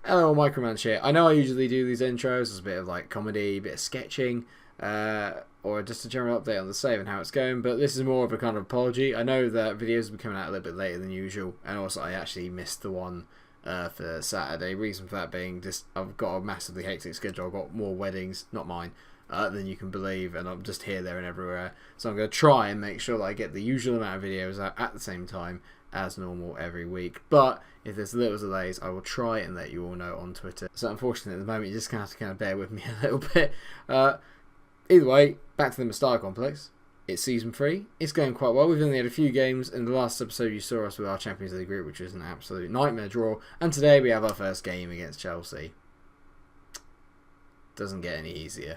Hello, Microman shit. I know I usually do these intros as a bit of like comedy, a bit of sketching, or just a general update on the save and how it's going, but this is more of a kind of apology. I know that videos will be coming out a little bit later than usual, and also I actually missed the one for Saturday. Reason for that being just I've got a massively hectic schedule. I've got more weddings, not mine, than you can believe, and I'm just here, there, and everywhere. So I'm going to try and make sure that I get the usual amount of videos out at the same time as normal every week. But if there's little delays, I will try and let you all know on Twitter. So unfortunately at the moment you're just going to have to kind of bear with me a little bit. Either way, back to the Mestalla complex. It's season 3. It's going quite well. We've only had a few games. In the last episode you saw us with our Champions League group, which was an absolute nightmare draw. And today we have our first game against Chelsea. Doesn't get any easier.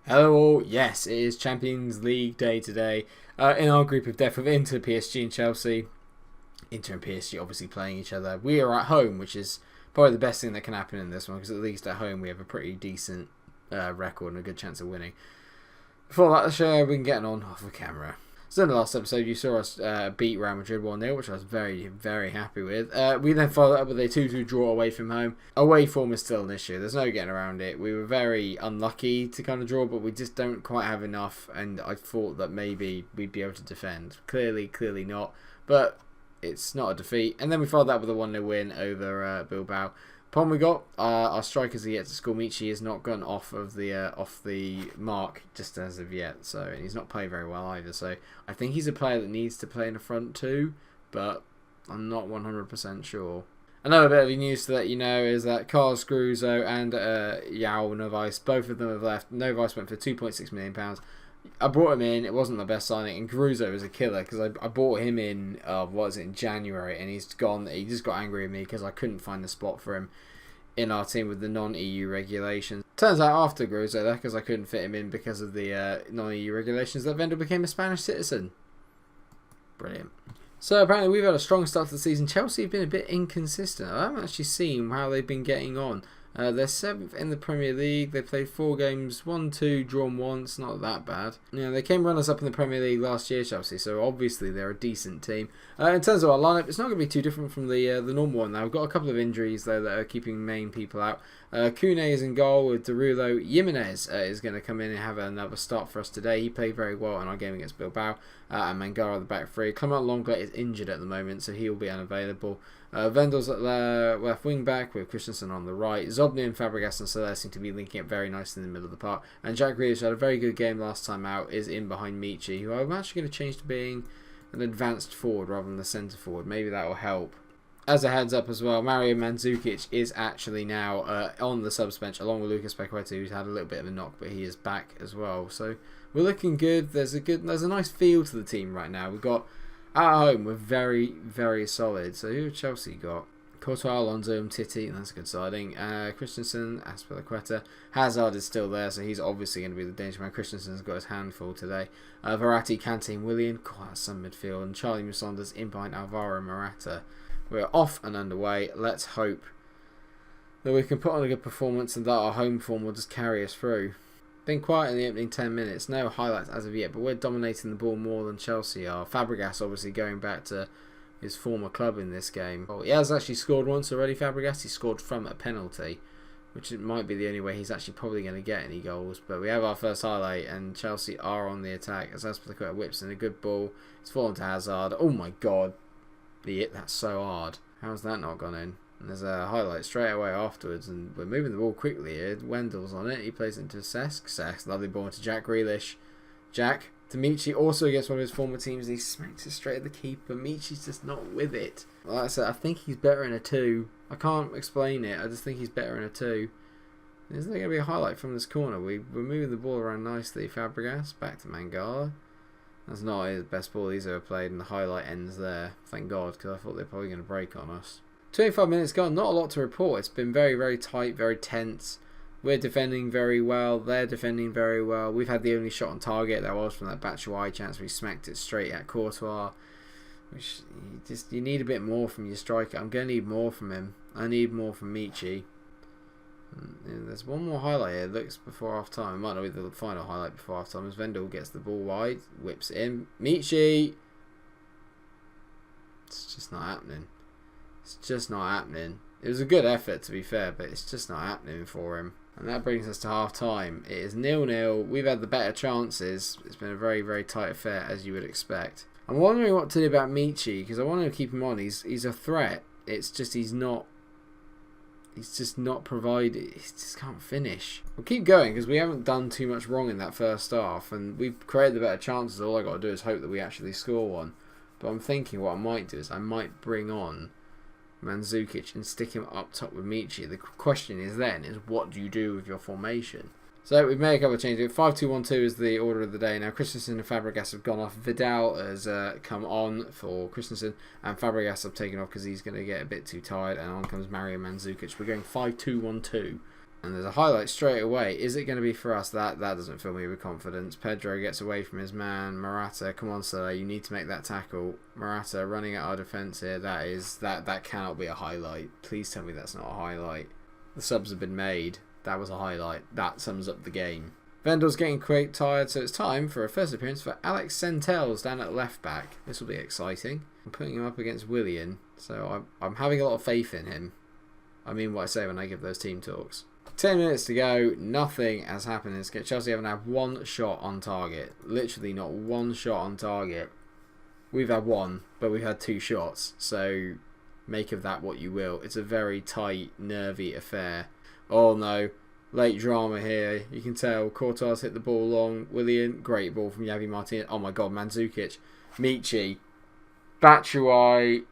Hello all, yes, it is Champions League day today. In our group of death with Inter, PSG and Chelsea. Inter and PSG obviously playing each other. We are at home, which is probably the best thing that can happen in this one, because at least at home we have a pretty decent record and a good chance of winning. Before that, let's show you how we've been getting on off the camera. So in the last episode you saw us beat Real Madrid 1-0, which I was very, very happy with. We then followed up with a 2-2 draw away from home. Away form is still an issue, there's no getting around it. We were very unlucky to kind of draw, but we just don't quite have enough, and I thought that maybe we'd be able to defend. Clearly not, but it's not a defeat. And then we followed that with a 1-0 win over Bilbao. Problem we got, our strikers are yet to score. Michi has not gone off the mark just as of yet, so, and he's not played very well either. So I think he's a player that needs to play in the front too, but I'm not 100% sure. Another bit of news to let you know is that Carlos Gruzo and Yao Novice, both of them have left. Novice went for £2.6 million. I brought him in, it wasn't the best signing, and Gruzo is a killer because I bought him in, in January, and he's gone. He just got angry at me because I couldn't find a spot for him in our team with the non-EU regulations. Turns out after Gruzo there, because I couldn't fit him in because of the non-EU regulations, that Vendel became a Spanish citizen. Brilliant. So apparently we've had a strong start to the season. Chelsea have been a bit inconsistent. I haven't actually seen how they've been getting on. They're 7th in the Premier League. They played 4 games, 1-2, drawn once. Not that bad. Yeah, they came runners up in the Premier League last year, Chelsea. So obviously they're a decent team. In terms of our lineup, it's not going to be too different from the normal one. Now we've got a couple of injuries though that are keeping main people out. Kune is in goal with Derulo. Jimenez is going to come in and have another start for us today. He played very well in our game against Bilbao. And Mangara at the back 3. Clement Lenglet is injured at the moment, so he will be unavailable. Vendel's at the left wing back with Christensen on the right. Zobny and Fabregas and Soler seem to be linking up very nicely in the middle of the park. And Jack Grealish had a very good game last time out, is in behind Michi, who I'm actually going to change to being an advanced forward rather than a centre forward. Maybe that will help. As a heads up as well, Mario Mandzukic is actually now on the subs bench along with Lucas Paqueta, who's had a little bit of a knock, but he is back as well. So we're looking good. There's a nice feel to the team right now. We've got at home, we're very, very solid. So who have Chelsea got? Courtois, Alonso, Titi, that's a good siding. Christensen, Aspilicueta. Hazard is still there, so he's obviously going to be the danger man. Christensen's got his handful today. Verratti, Kante, and Willian. God, that's some midfield. And Charlie Musonda's in behind Alvaro and Morata. We're off and underway. Let's hope that we can put on a good performance and that our home form will just carry us through. Been quiet in the opening 10 minutes. No highlights as of yet, but we're dominating the ball more than Chelsea are. Fabregas obviously going back to his former club in this game. Oh, he has actually scored once already, Fabregas. He scored from a penalty, which it might be the only way he's actually probably going to get any goals. But we have our first highlight, and Chelsea are on the attack as Aspilicueta whips in a good ball. It's fallen to Hazard. Oh my god. That's so hard. How's that not gone in? And there's a highlight straight away afterwards, and we're moving the ball quickly here. Wendel's on it. He plays it into Cesc. Lovely ball into Jack Grealish. Jack to Michi, also against one of his former teams. He smacks it straight at the keeper. Michi's just not with it. Like I said, I think he's better in a 2. I can't explain it. I just think he's better in a 2. Isn't there going to be a highlight from this corner? We're moving the ball around nicely. Fabregas back to Mangala. That's not his best ball he's ever played, and the highlight ends there. Thank God, because I thought they were probably going to break on us. 25 minutes gone, not a lot to report. It's been very, very tight, very tense. We're defending very well. They're defending very well. We've had the only shot on target that was from that Batshuayi chance. We smacked it straight at Courtois. Which you need a bit more from your striker. I'm going to need more from him. I need more from Michi. There's one more highlight here. It looks before half time. It might not be the final highlight before half time as Vendel gets the ball wide, whips it in. Michi! It's just not happening. It's just not happening. It was a good effort, to be fair, but it's just not happening for him. And that brings us to half time. It is 0-0. We've had the better chances. It's been a very, very tight affair, as you would expect. I'm wondering what to do about Michi, because I want to keep him on. He's a threat. It's just he's just not provided. He just can't finish. We'll keep going because we haven't done too much wrong in that first half, and we've created the better chances. All I got to do is hope that we actually score one. But I'm thinking what I might do is I might bring on Mandzukic and stick him up top with Michi. The question is what do you do with your formation? So we've made a couple of changes. 5-2-1-2 is the order of the day. Now Christensen and Fabregas have gone off. Vidal has come on for Christensen, and Fabregas have taken off because he's going to get a bit too tired. And on comes Mario Mandzukic. We're going 5-2-1-2. And there's a highlight straight away. Is it going to be for us? That doesn't fill me with confidence. Pedro gets away from his man. Morata, come on, Salah, you need to make that tackle. Morata running at our defence here. That cannot be a highlight. Please tell me that's not a highlight. The subs have been made. That was a highlight. That sums up the game. Vendel's getting quite tired, so it's time for a first appearance for Alex Centelles down at left back. This will be exciting. I'm putting him up against Willian, so I'm having a lot of faith in him. I mean what I say when I give those team talks. 10 minutes to go, nothing has happened in this game. Chelsea haven't had one shot on target. Literally not one shot on target. We've had one, but we've had two shots. So make of that what you will. It's a very tight, nervy affair. Oh no, late drama here. You can tell Courtois hit the ball long. Willian, great ball from Javi Martinez. Oh my god, Mandzukic. Michi. Batshuayi.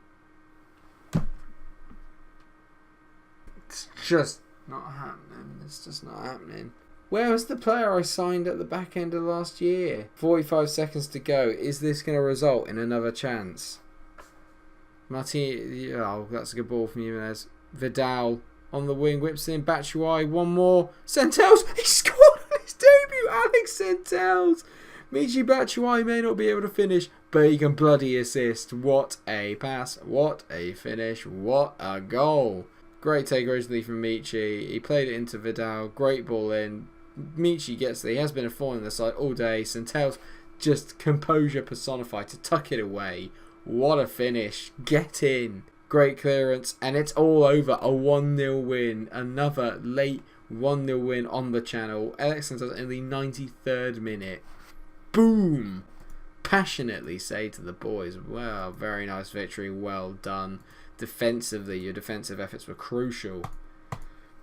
It's just not happening. It's just not happening. Where was the player I signed at the back end of last year? 45 seconds to go. Is this going to result in another chance? Martin, oh, that's a good ball from Jimenez. Vidal on the wing, whips in. Batshuayi, one more. Centelles, he scored on his debut. Alex Centelles. Michy Batshuayi may not be able to finish, but he can bloody assist. What a pass. What a finish. What a goal. Great take originally from Michi. He played it into Vidal. Great ball in. Michi gets there. He has been a thorn in the side all day. Centelles, just composure personified to tuck it away. What a finish. Get in. Great clearance. And it's all over. A 1-0 win. Another late 1-0 win on the channel. Alex Centelles in the 93rd minute. Boom. Passionately say to the boys, well, very nice victory. Well done. Defensively, your defensive efforts were crucial.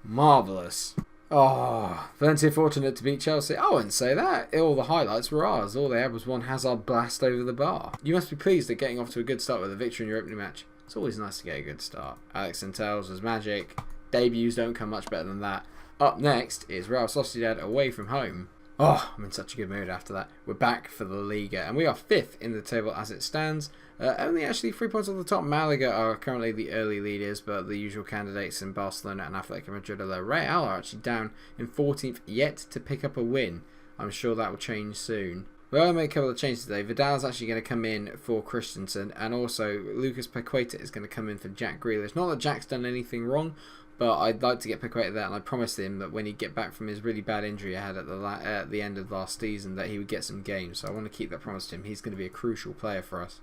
Marvellous. Oh, Valencia fortunate to beat Chelsea. I wouldn't say that. All the highlights were ours. All they had was one Hazard blast over the bar. You must be pleased at getting off to a good start with a victory in your opening match. It's always nice to get a good start. Alex Centelles was magic. Debuts don't come much better than that. Up next is Real Sociedad away from home. Oh, I'm in such a good mood after that. We're back for the Liga, and we are 5th in the table as it stands. Only actually 3 points on the top. Malaga are currently the early leaders, but the usual candidates in Barcelona and Athletic Madrid are there. Real are actually down in 14th, yet to pick up a win. I'm sure that will change soon. We're going to make a couple of changes today. Vidal's actually going to come in for Christensen, and also Lucas Paqueta is going to come in for Jack Grealish. Not that Jack's done anything wrong, but I'd like to get Paqueta there, and I promised him that when he'd get back from his really bad injury I had at the end of last season, that he would get some games. So I want to keep that promise to him. He's going to be a crucial player for us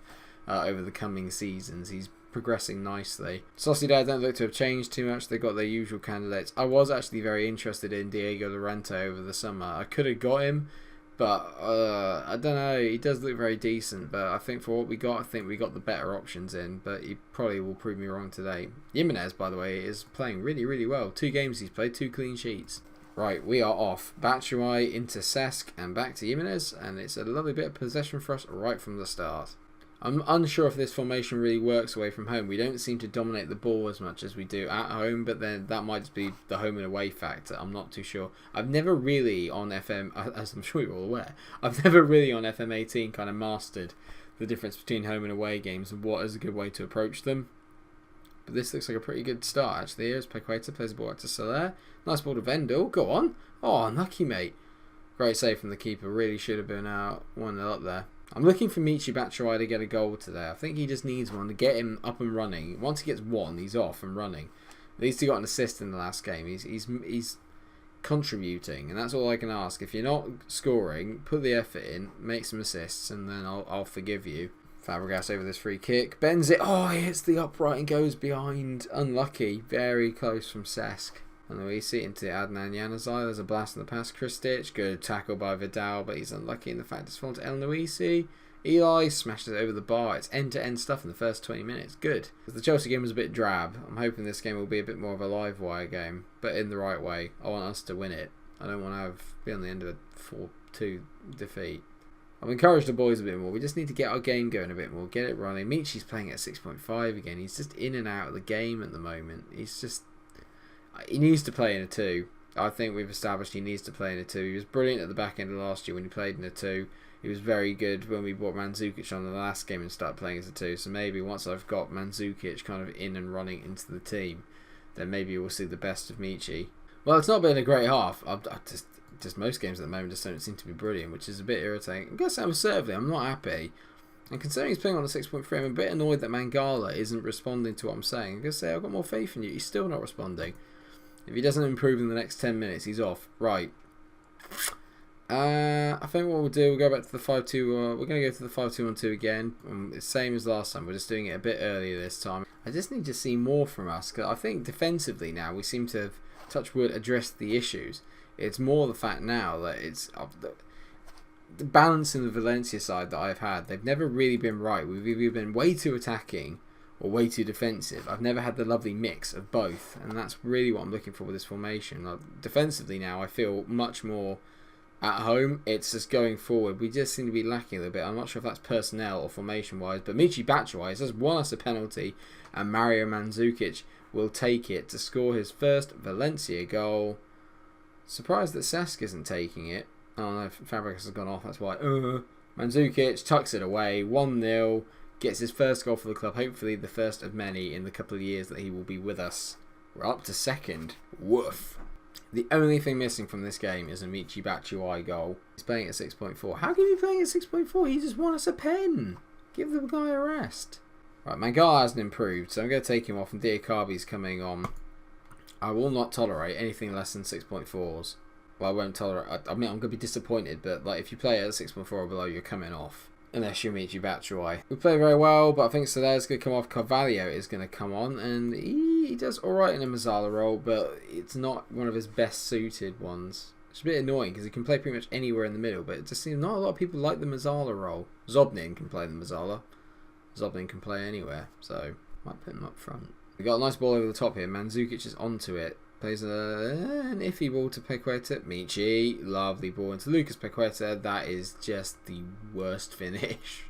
over the coming seasons. He's progressing nicely. Sociedad don't look to have changed too much. They've got their usual candidates. I was actually very interested in Diego Llorente over the summer. I could have got him, but I don't know. He does look very decent, but I think for what we got, I think we got the better options in, but he probably will prove me wrong today. Jimenez, by the way, is playing really, really well. 2 games he's played, 2 clean sheets. Right, we are off. Batshuayi into Cesc and back to Jimenez, and it's a lovely bit of possession for us right from the start. I'm unsure if this formation really works away from home. We don't seem to dominate the ball as much as we do at home, but then that might just be the home and away factor. I'm not too sure. I've never really on FM, as I'm sure you're all aware, I've never really on FM18 kind of mastered the difference between home and away games and what is a good way to approach them. But this looks like a pretty good start, actually. Here's Paqueta, plays the ball out to Salah. Nice ball to Vendel. Go on. Oh, unlucky, mate. Great save from the keeper. Really should have been out 1-0 up there. I'm looking for Michy Batshuayi to get a goal today. I think he just needs one to get him up and running. Once he gets one, he's off and running. At least he got an assist in the last game. He's contributing, and that's all I can ask. If you're not scoring, put the effort in, make some assists, and then I'll forgive you. Fabregas over this free kick, bends it. Oh, he hits the upright and goes behind. Unlucky, very close from Cesc. And we see into Adnan Januzaj. There's a blast in the pass. Kristic, good tackle by Vidal, but he's unlucky in the fact it's fallen to El Noisi. Eli smashes it over the bar. It's end-to-end stuff in the first 20 minutes. Good. The Chelsea game was a bit drab. I'm hoping this game will be a bit more of a live wire game, but in the right way. I want us to win it. I don't want to be on the end of a 4-2 defeat. I've encouraged the boys a bit more. We just need to get our game going a bit more. Get it running. Michi's playing at 6.5 again. He's just in and out of the game at the moment. He needs to play in a 2. I think we've established he needs to play in a 2. He was brilliant at the back end of last year when he played in a 2. He was very good when we brought Mandzukic on in the last game and started playing as a 2. So maybe once I've got Mandzukic kind of in and running into the team, then maybe we'll see the best of Michi. Well, it's not been a great half. Just most games at the moment just don't seem to be brilliant, which is a bit irritating. I'm going to say assertively, I'm not happy. And considering he's playing on a 6.3, I'm a bit annoyed that Mangala isn't responding to what I'm saying. I'm going to say I've got more faith in you. He's still not responding. If he doesn't improve in the next 10 minutes, he's off. Right. I think what we'll do, we'll go back to the 5-2. We're going to go to the 5-2-1-2 again. It's the same as last time. We're just doing it a bit earlier this time. I just need to see more from us, because I think defensively now we seem to have, touch wood, addressed the issues. It's more the fact now that it's the balance in the Valencia side that I've had. They've never really been right. We've either been way too attacking or way too defensive. I've never had the lovely mix of both, and that's really what I'm looking for with this formation. Defensively now, I feel much more at home. It's just going forward. We just seem to be lacking a little bit. I'm not sure if that's personnel or formation-wise, but Michy Batshuayi has won us a penalty, and Mario Mandzukic will take it to score his first Valencia goal. Surprised that Cesc isn't taking it. Oh no, Fabregas has gone off, that's why. Mandzukic tucks it away, 1-0. Gets his first goal for the club, hopefully the first of many in the couple of years that he will be with us. We're up to second. Woof. The only thing missing from this game is a Michy Batshuayi goal. He's playing at 6.4. How can you be playing at 6.4? He just won us a pen. Give the guy a rest. Right, Mangala hasn't improved, so I'm going to take him off, and Diakabi's coming on. I will not tolerate anything less than 6.4s. Well, I won't tolerate. I mean, I'm going to be disappointed, but like if you play at 6.4 or below, you're coming off. Unless you're Michy Batshuayi. We play very well, but I think Sociedad's going to come off. Carvalho is going to come on, and he does alright in a Mestalla role, but it's not one of his best suited ones. It's a bit annoying because he can play pretty much anywhere in the middle, but it just seems not a lot of people like the Mestalla role. Zobnin can play the Mestalla. Zobnin can play anywhere, so might put him up front. We got a nice ball over the top here. Mandzukic is onto it. Plays an iffy ball to Paqueta. Michy, lovely ball into Lucas Paqueta. That is just the worst finish.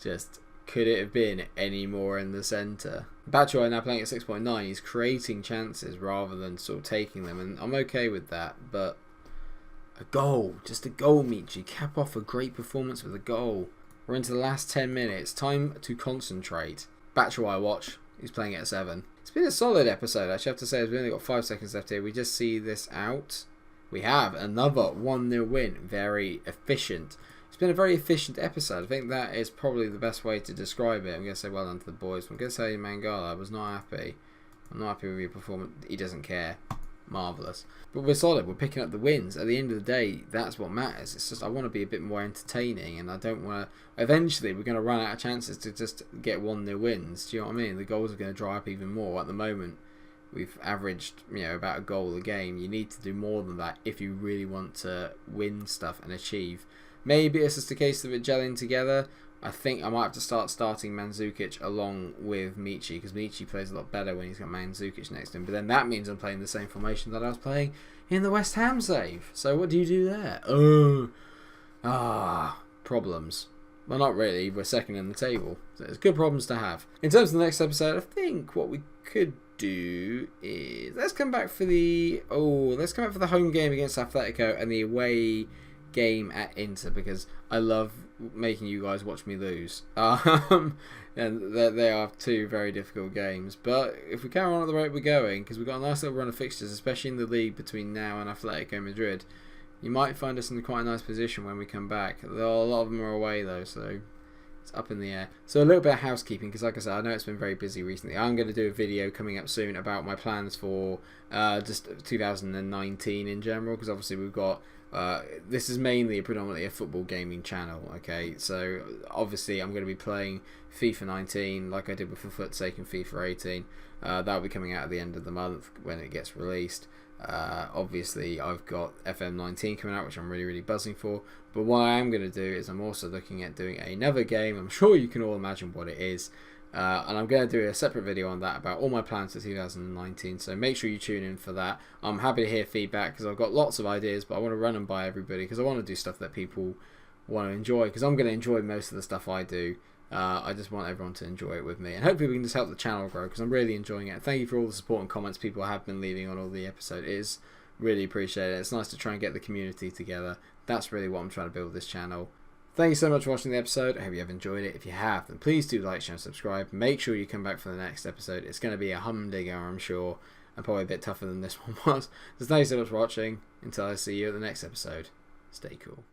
Just could it have been any more in the centre? Batshuayi now playing at 6.9. He's creating chances rather than sort of taking them, and I'm okay with that. But a goal, just a goal, Michy. Cap off a great performance with a goal. We're into the last 10 minutes. Time to concentrate. Batshuayi, watch. He's playing at 7. It's been a solid episode, actually. I have to say, we've only got 5 seconds left here. We just see this out. We have another 1-0 win. Very efficient. It's been a very efficient episode. I think that is probably the best way to describe it. I'm going to say well done to the boys. I'm going to say Mangala, I was not happy. I'm not happy with your performance. He doesn't care. Marvellous. But we're solid. We're picking up the wins. At the end of the day, that's what matters. It's just I want to be a bit more entertaining, and I don't want to... Eventually, we're going to run out of chances to just get 1-0 wins. Do you know what I mean? The goals are going to dry up even more. At the moment, we've averaged, about a goal a game. You need to do more than that if you really want to win stuff and achieve. Maybe it's just a case of it gelling together. I think I might have to start starting Mandzukic along with Michy, because Michy plays a lot better when he's got Mandzukic next to him. But then that means I'm playing the same formation that I was playing in the West Ham save. So what do you do there? Problems. Well, not really. We're second in the table. So it's good problems to have. In terms of the next episode, I think what we could do is let's come back for the home game against Atletico and the away game at Inter, because I love making you guys watch me lose. And they are 2 very difficult games. But if we carry on at the rate we're going, because we've got a nice little run of fixtures, especially in the league between now and Atletico Madrid, you might find us in quite a nice position when we come back. A lot of them are away though, so It's up in the air. So a little bit of housekeeping, because like I said, I know it's been very busy recently. I'm going to do a video coming up soon about my plans for just 2019 in general, because obviously we've got this is mainly predominantly a football gaming channel. Okay, so obviously I'm going to be playing FIFA 19 like I did with For Foot's Sake and FIFA 18. That'll be coming out at the end of the month when it gets released. Obviously I've got FM19 coming out, which I'm really buzzing for, but what I am going to do is I'm also looking at doing another game. I'm sure you can all imagine what it is, and I'm going to do a separate video on that about all my plans for 2019, so make sure you tune in for that. I'm happy to hear feedback, because I've got lots of ideas, but I want to run them by everybody, because I want to do stuff that people want to enjoy, because I'm going to enjoy most of the stuff I do. I just want everyone to enjoy it with me, and hopefully we can just help the channel grow, because I'm really enjoying it. Thank you for all the support and comments people have been leaving on all the episodes. It is really appreciated. It's nice to try and get the community together. That's really what I'm trying to build with this channel. Thank you so much for watching the episode. I hope you have enjoyed it. If you have, then please do like, share and subscribe. Make sure you come back for the next episode. It's going to be a humdinger, I'm sure, and probably a bit tougher than this one was. So thank you so much for watching. Until I see you at the next episode, stay cool.